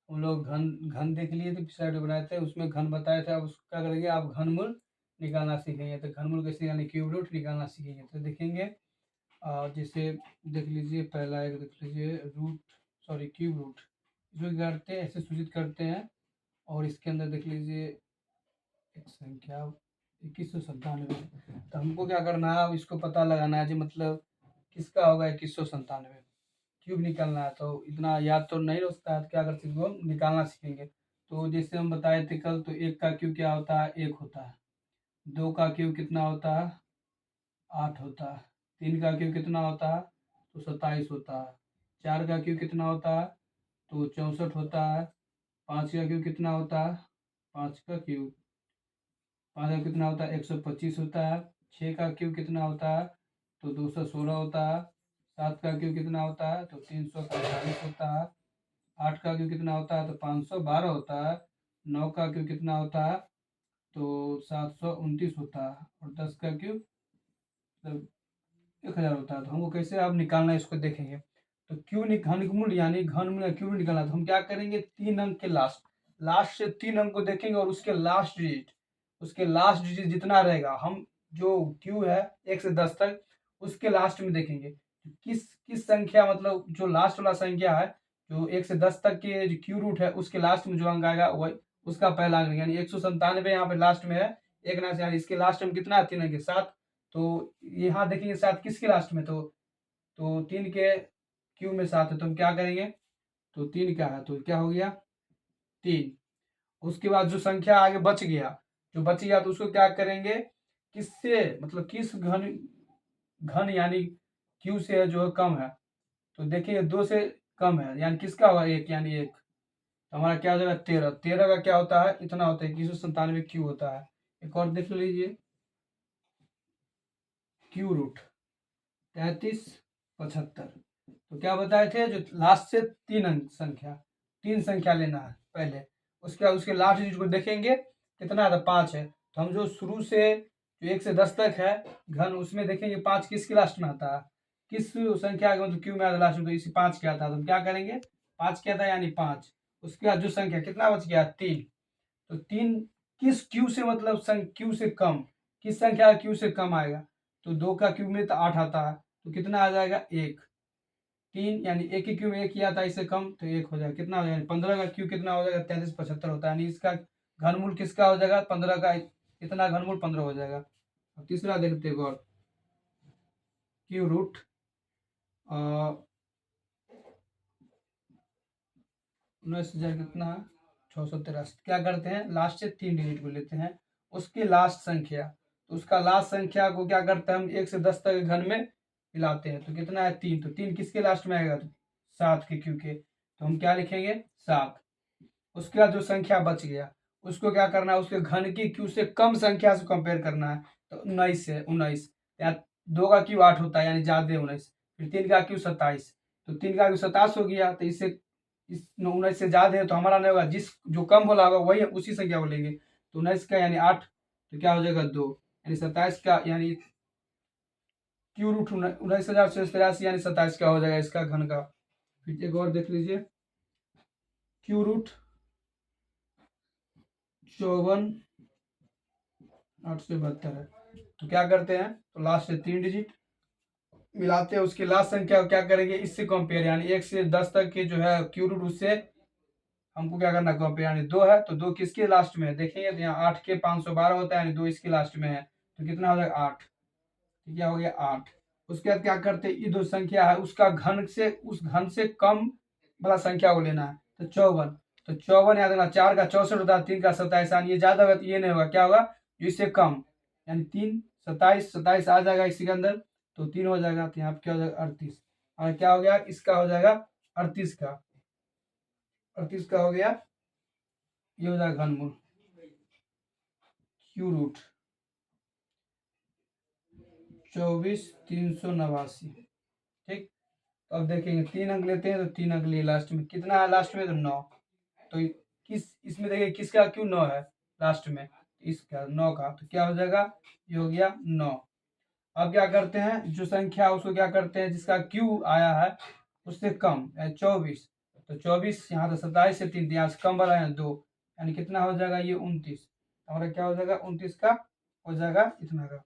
हम लोग घन घन देख लिए थे, पिछले वीडियो बनाए थे, उसमें घन बताए थे। अब क्या करेंगे, आप घनमूल निकालना सीखेंगे। तो घनमूल कैसे यानी क्यूब रूट निकालना सीखेंगे। तो देखेंगे जैसे देख लीजिए, पहला एक देख लीजिए रूट, सॉरी क्यूब रूट, इसको क्या करते हैं, ऐसे सूचित करते हैं। और इसके अंदर देख लीजिए एक संख्या 2197। तो हमको क्या करना है, अब इसको पता लगाना है जी, मतलब किसका होगा 2197, क्यूब निकालना है। तो इतना याद तो नहीं रखता है, तो क्या करते हैं, इसको हम निकालना सीखेंगे। तो जैसे हम बताए थे कल, तो एक का क्यूब क्या होता है, एक होता है। दो का क्यूब कितना होता है, 8 होता है। तीन का क्यूब कितना होता है, तो 27 होता है। चार का क्यूब कितना होता है, तो 64 होता है। पाँच का क्यूब कितना होता है, पाँच का क्यूब, पाँच का कितना होता है, 125 होता है। छः का क्यूब कितना होता है, तो 216 होता है। सात का क्यूब कितना होता है, तो 345 होता है। आठ का क्यूब कितना होता है, तो 512 होता है। नौ का क्यूब कितना होता है, तो 729 होता है। और 10 का क्यूब मतलब 1000 होता है। तो हमको कैसे अब निकालना है, इसको देखेंगे। तो क्यूब घनमूल यानी घनमूल या क्यूब निकालना, तो हम क्या करेंगे, 3 अंक के लास्ट, लास्ट से 3 अंक को देखेंगे और उसके लास्ट डिजिट जितना रहेगा, हम जो क्यू है 1 से 10 तक, उसके लास्ट में देखेंगे किस किस संख्या, मतलब जो लास्ट वाला संख्या है, जो 1 से 10 तक के जो क्यू रूट है, उसके लास्ट में जो अंक आएगा वही उसका पहला अंक, यानी 197 यहाँ पे लास्ट में है। एक ना, यानी इसके लास्ट में कितना है, 3 अंक के साथ। तो यहाँ देखेंगे साथ किसके लास्ट में, तो 3 के क्यू में साथ है, तो हम क्या करेंगे, तो 3 का है तो क्या हो गया, 3। उसके बाद जो संख्या आगे बच गया तो उसको क्या करेंगे, किससे, मतलब किस घन घन यानी क्यू से जो है कम है। तो देखिए 2 से कम है, यानी किसका होगा, एक, यानी एक। तो हमारा क्या हो जाएगा, 13। 13 का क्या होता है, इतना होता है, 2197 क्यू होता है। एक और देख लीजिए, क्यू रूट 3375। तो क्या बताए थे, जो लास्ट से 3 अंक संख्या, 3 संख्या लेना है पहले। उसके बाद उसके लास्ट डिजिट को देखेंगे कितना था, 5 है। तो हम जो शुरू से जो 1 से 10 तक है घन, उसमें देखेंगे 5 किसके लास्ट में आता है, किस संख्या का मतलब क्यू में आता लास्ट में, तो इसी 5 क्या था। तो हम क्या करेंगे, 5 क्या था यानी 5। उसके बाद जो संख्या कितना बच गया, 3। तो 3 किस क्यू से, मतलब क्यू से कम, किस संख्या क्यू से कम आएगा। तो 2 का क्यू में तो 8 आता है, तो कितना आ जाएगा, 1। 3 यानी एक ही क्यू में एक ही आता है, इससे कम तो 1 हो जाएगा, कितना हो जाएगा, 15 का क्यू कितना हो जाएगा, 3375 होता है। यानी इसका घनमूल किसका हो जाएगा, 15 का, इतना घनमूल 15 हो जाएगा। अब तीसरा देखते हैं और क्यू रूट 19,000 कितना है, 683। क्या करते हैं, लास्ट से 3 डिजिट को लेते हैं, उसकी लास्ट संख्या, तो उसका लास्ट संख्या को क्या करते हैं, हम 1 से 10 तक घन में मिलाते हैं। तो कितना है, 3। तो 3 किसके लास्ट में आएगा, तो 7 के क्यू के। तो हम क्या लिखेंगे, 7। उसके बाद जो संख्या बच गया, उसको क्या करना है, उसके घन की क्यू से कम संख्या से कंपेयर करना है। तो 19 से 19, या 2 का क्यू 8 होता है, यानी ज्यादा 19। फिर 3 का क्यू 27, तो 3 का क्यू 27 हो गया। तो इससे इस 19 से ज्यादा है, तो हमारा नहीं होगा, जिस जो कम बोला होगा वही उसी संख्या को लेंगे। तो 19 का यानी 8, तो क्या हो जाएगा, 2। यानी 27 का यानी क्यू रूट 19,083 यानी 27 का हो जाएगा इसका घन का। फिर एक और देख लीजिए, क्यू रूट 54,872 है। तो क्या करते हैं, तो लास्ट से 3 डिजिट मिलाते हैं, उसकी लास्ट संख्या को क्या करेंगे, इससे कंपेयर, यानी 1 से 10 तक के जो है क्यू रूट, उससे हमको क्या करना, कंपेयर। यानी 2 है तो 2 किसके लास्ट में है, देखेंगे तो यहाँ 8 के 512 होता है, यानी 2 इसके लास्ट में है। तो कितना हो जाएगा, 8। तो क्या हो गया, 8। उसके बाद क्या करते हैं, ये जो संख्या है उसका घन से, उस घन से कम वाला संख्या को लेना है। तो 54, तो 54 याद रखना, 4 का 64 होता है, 3 का 27, यानी ये ज्यादा होगा तो ये नहीं होगा, क्या होगा, इससे कम। यानी 3, 27, 27 आ जाएगा इसी के अंदर, तो 3 हो जाएगा। तो यहाँ पे क्या हो जाएगा, 38। और क्या हो गया, इसका हो जाएगा 38 का, 38 का हो गया, ये हो जाएगा घनमूल क्यू रूट 24,389। ठीक। तो अब देखेंगे 3 अंक लेते हैं, तो 3 अंक लिए लास्ट में, कितना है लास्ट में, तो 9। तो किस इसमें देखिए किसका क्यों 9 है लास्ट में, इसका 9 का, तो क्या हो जाएगा, ये हो गया 9। अब क्या करते हैं, जो संख्या उसको क्या करते हैं, जिसका क्यू आया है उससे कम, 24। तो 24 यहाँ से 27 से 3 यहाँ से कम वाला है 2, यानी कितना हो जाएगा ये 29। हमारा क्या हो जाएगा 29 का हो जाएगा इतना का।